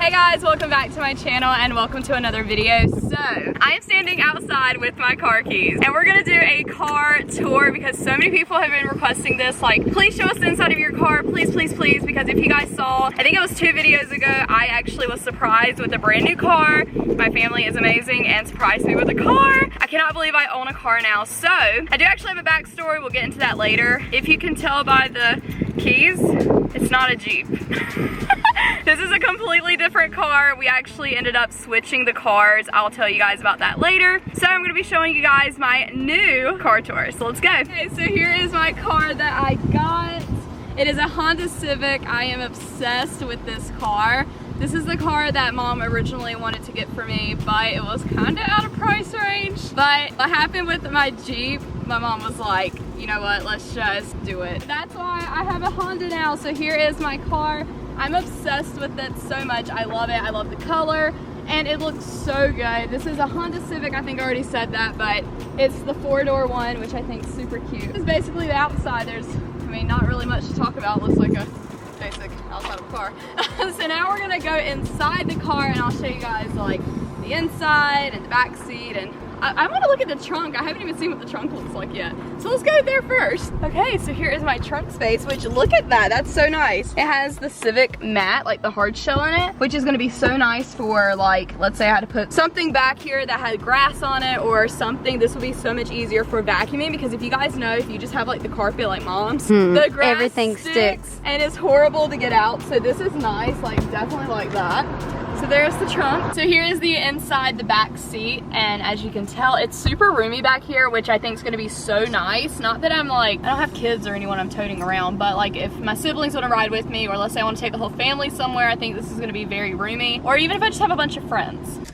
Hey guys, welcome back to my channel and welcome to another video. So, I am standing outside with my car keys and we're gonna do a car tour because so many people have been requesting this. Like, please show us the inside of your car, please, please, please, because if you guys saw, I think it was 2 videos ago, I actually was surprised with a brand new car. My family is amazing and surprised me with a car. I cannot believe I own a car now. So, I do actually have a backstory, we'll get into that later. If you can tell by the keys, it's not a Jeep. This is a completely different car. We actually ended up switching the cars. I'll tell you guys about that later. So I'm gonna be showing you guys my new car tour. So let's go. Okay, so here is my car that I got. It is a Honda Civic. I am obsessed with this car. This is the car that mom originally wanted to get for me, but it was kind of out of price range. But what happened with my Jeep, my mom was like, you know what, let's just do it. That's why I have a Honda now. So here is my car. I'm obsessed with it so much. I love it. I love the color and it looks so good. This is a Honda Civic. I think I already said that, but it's the 4-door one, which I think is super cute. This is basically the outside. There's, I mean, not really much to talk about. It looks like a basic outside of a car. So now we're gonna go inside the car and I'll show you guys like the inside and the back seat, and I want to look at the trunk. I haven't even seen what the trunk looks like yet. So let's go there first. Okay, so here is my trunk space, which look at that. That's so nice. It has the Civic matte, like the hard shell in it, which is going to be so nice for, like, let's say I had to put something back here that had grass on it or something. This will be so much easier for vacuuming because if you guys know, if you just have like the carpet like mom's, the grass everything sticks and it's horrible to get out. So this is nice, like definitely like that. So there's the trunk. So here is the inside, the back seat, and as you can tell, it's super roomy back here, which I think is gonna be so nice. Not that I'm like, I don't have kids or anyone I'm toting around, but like if my siblings wanna ride with me, or let's say I wanna take the whole family somewhere, I think this is gonna be very roomy. Or even if I just have a bunch of friends.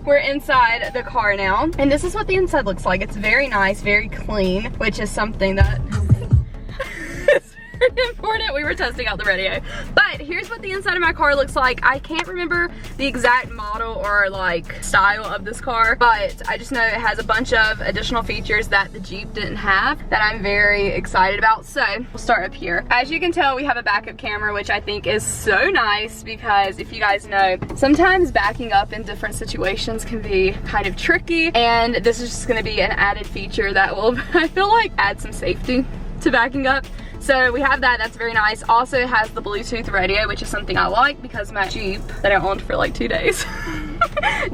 We're inside the car now, and this is what the inside looks like. It's very nice, very clean, which is something that important. We were testing out the radio, but here's what the inside of my car looks like. I can't remember the exact model or like style of this car, but I just know it has a bunch of additional features that the Jeep didn't have that I'm very excited about. So we'll start up here. As you can tell, we have a backup camera, which I think is so nice because if you guys know, sometimes backing up in different situations can be kind of tricky, and this is just going to be an added feature that will, I feel like, add some safety to backing up. So we have that, that's very nice. Also it has the Bluetooth radio, which is something I like because my Jeep that I owned for like 2 days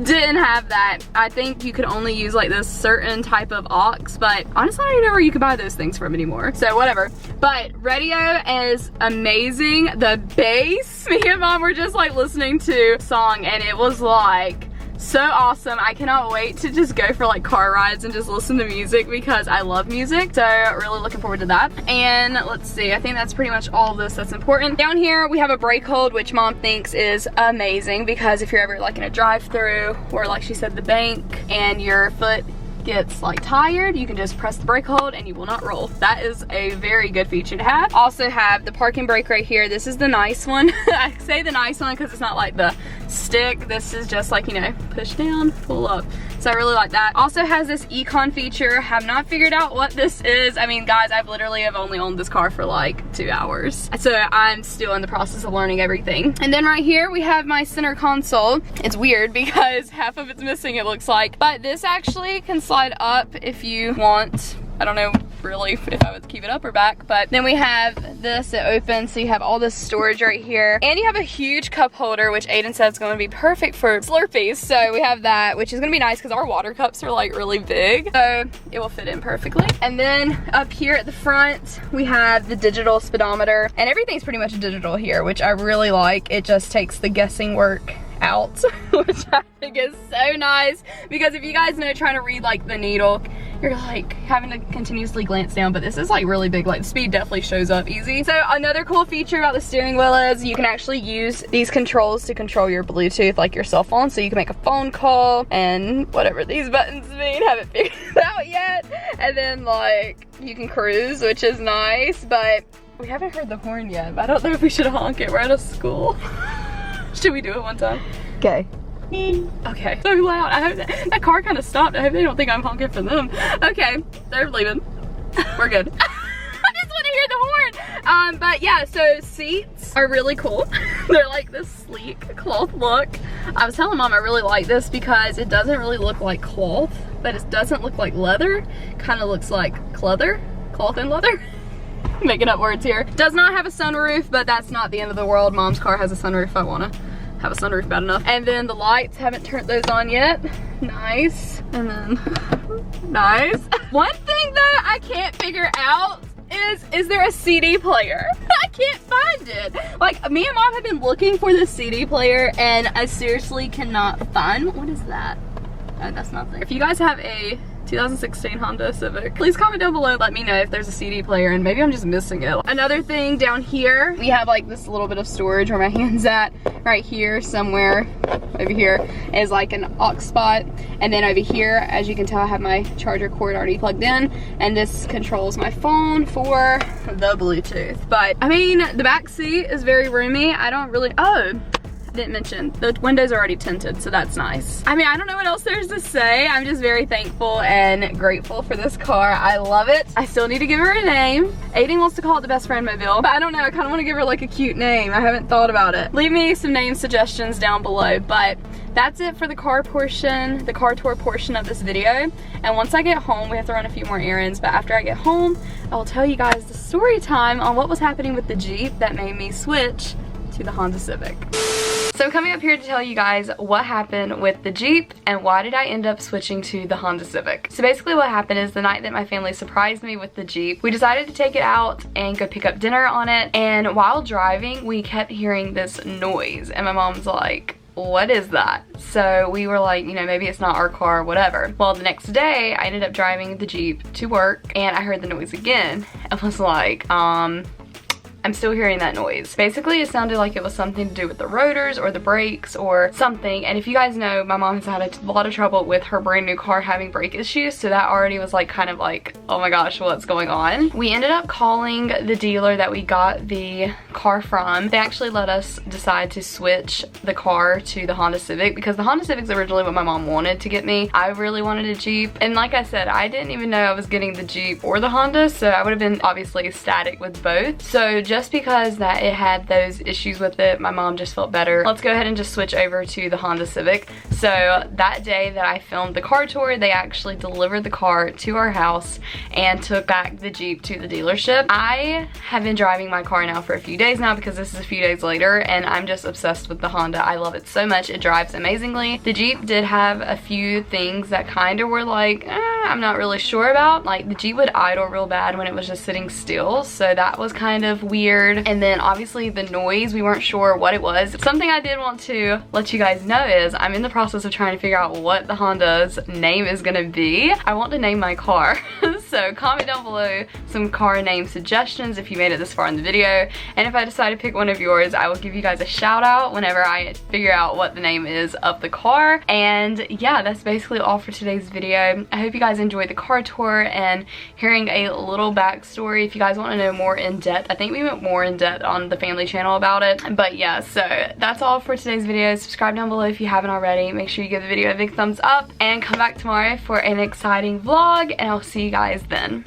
didn't have that. I think you could only use like this certain type of aux, but honestly I don't know where you could buy those things from anymore. So whatever. But radio is amazing. The bass, me and mom were just like listening to a song and it was like so awesome. I cannot wait to just go for like car rides and just listen to music because I love music. So really looking forward to that. And let's see, I think that's pretty much all of this that's important. Down here we have a brake hold, which mom thinks is amazing because if you're ever like in a drive-through or like she said the bank and your foot gets like tired, you can just press the brake hold and you will not roll. That is a very good feature to have. Also have the parking brake right here. This is the nice one. I say the nice one because it's not like the stick. This is just like, you know, push down, pull up. So I really like that. Also has this econ feature. Have not figured out what this is. I mean, guys, I've literally have only owned this car for like 2 hours. So I'm still in the process of learning everything. And then right here we have my center console. It's weird because half of it's missing, it looks like. But this actually can slide up if you want. I don't know really if I would keep it up or back, but then we have this, it opens, so you have all this storage right here, and you have a huge cup holder, which Aiden said is going to be perfect for Slurpees. So we have that, which is going to be nice because our water cups are like really big, so it will fit in perfectly. And then up here at the front we have the digital speedometer, and everything's pretty much digital here, which I really like. It just takes the guessing work out, which I think is so nice because if you guys know, trying to read like the needle, you're like having to continuously glance down, but this is like really big, like the speed definitely shows up easy. So another cool feature about the steering wheel is you can actually use these controls to control your Bluetooth, like your cell phone, so you can make a phone call and whatever these buttons mean, haven't figured it out yet. And then like you can cruise, which is nice, but we haven't heard the horn yet. But I don't know if we should honk it. We're at a school. Should we do it one time? Okay. Okay, so loud. I hope that car kind of stopped. I hope they don't think I'm honking for them. Okay, they're leaving. We're good. I just want to hear the horn. But yeah, so seats are really cool. They're like this sleek cloth look. I was telling mom I really like this because it doesn't really look like cloth, but it doesn't look like leather. Kind of looks like cloth and leather. Making up words here. Does not have a sunroof, but that's not the end of the world. Mom's car has a sunroof. I wanna have a sunroof bad enough. And then the lights, haven't turned those on yet. Nice. And then, nice. One thing that I can't figure out is there a CD player? I can't find it. Like, me and mom have been looking for this CD player and I seriously cannot find. What is that? Oh, that's nothing. If you guys have a 2016 Honda Civic, please comment down below, let me know if there's a CD player and maybe I'm just missing it. Another thing down here, we have like this little bit of storage where my hand's at. Right here somewhere over here is like an aux spot, and then over here, as you can tell, I have my charger cord already plugged in, and this controls my phone for the Bluetooth. But I mean, the back seat is very roomy. I don't really, I didn't mention, the windows are already tinted, so that's nice. I mean, I don't know what else there's to say. I'm just very thankful and grateful for this car. I love it. I still need to give her a name. Aiden wants to call it the best friend mobile, but I don't know, I kind of want to give her like a cute name. I haven't thought about it. Leave me some name suggestions down below, but that's it for the car portion, the car tour portion of this video. And once I get home, we have to run a few more errands, but after I get home, I will tell you guys the story time on what was happening with the Jeep that made me switch to the Honda Civic. So I'm coming up here to tell you guys what happened with the Jeep and why did I end up switching to the Honda Civic. So basically what happened is the night that my family surprised me with the Jeep, we decided to take it out and go pick up dinner on it, and while driving we kept hearing this noise and my mom's like, what is that? So we were like, you know, maybe it's not our car, whatever. Well, the next day I ended up driving the Jeep to work and I heard the noise again and was like, I'm still hearing that noise. Basically, it sounded like it was something to do with the rotors or the brakes or something. And if you guys know, my mom has had a lot of trouble with her brand new car having brake issues. So that already was like kind of like, oh my gosh, what's going on? We ended up calling the dealer that we got the car from. They actually let us decide to switch the car to the Honda Civic because the Honda Civic's originally what my mom wanted to get me. I really wanted a Jeep. And like I said, I didn't even know I was getting the Jeep or the Honda. So I would have been obviously ecstatic with both. So just because that it had those issues with it, my mom just felt better. Let's go ahead and just switch over to the Honda Civic. So that day that I filmed the car tour, they actually delivered the car to our house and took back the Jeep to the dealership. I have been driving my car now for a few days now because this is a few days later and I'm just obsessed with the Honda. I love it so much. It drives amazingly. The Jeep did have a few things that kind of were like, I'm not really sure about. Like the Jeep would idle real bad when it was just sitting still, so that was kind of weird. And then obviously the noise, we weren't sure what it was. Something I did want to let you guys know is I'm in the process of trying to figure out what the Honda's name is gonna be. I want to name my car. So comment down below some car name suggestions if you made it this far in the video. And if I decide to pick one of yours, I will give you guys a shout out whenever I figure out what the name is of the car. And yeah, that's basically all for today's video. I hope you guys enjoyed the car tour and hearing a little backstory. If you guys want to know more in depth, I think we went more in depth on the family channel about it. But yeah, so that's all for today's video. Subscribe down below if you haven't already. Make sure you give the video a big thumbs up and come back tomorrow for an exciting vlog, and I'll see you guys then.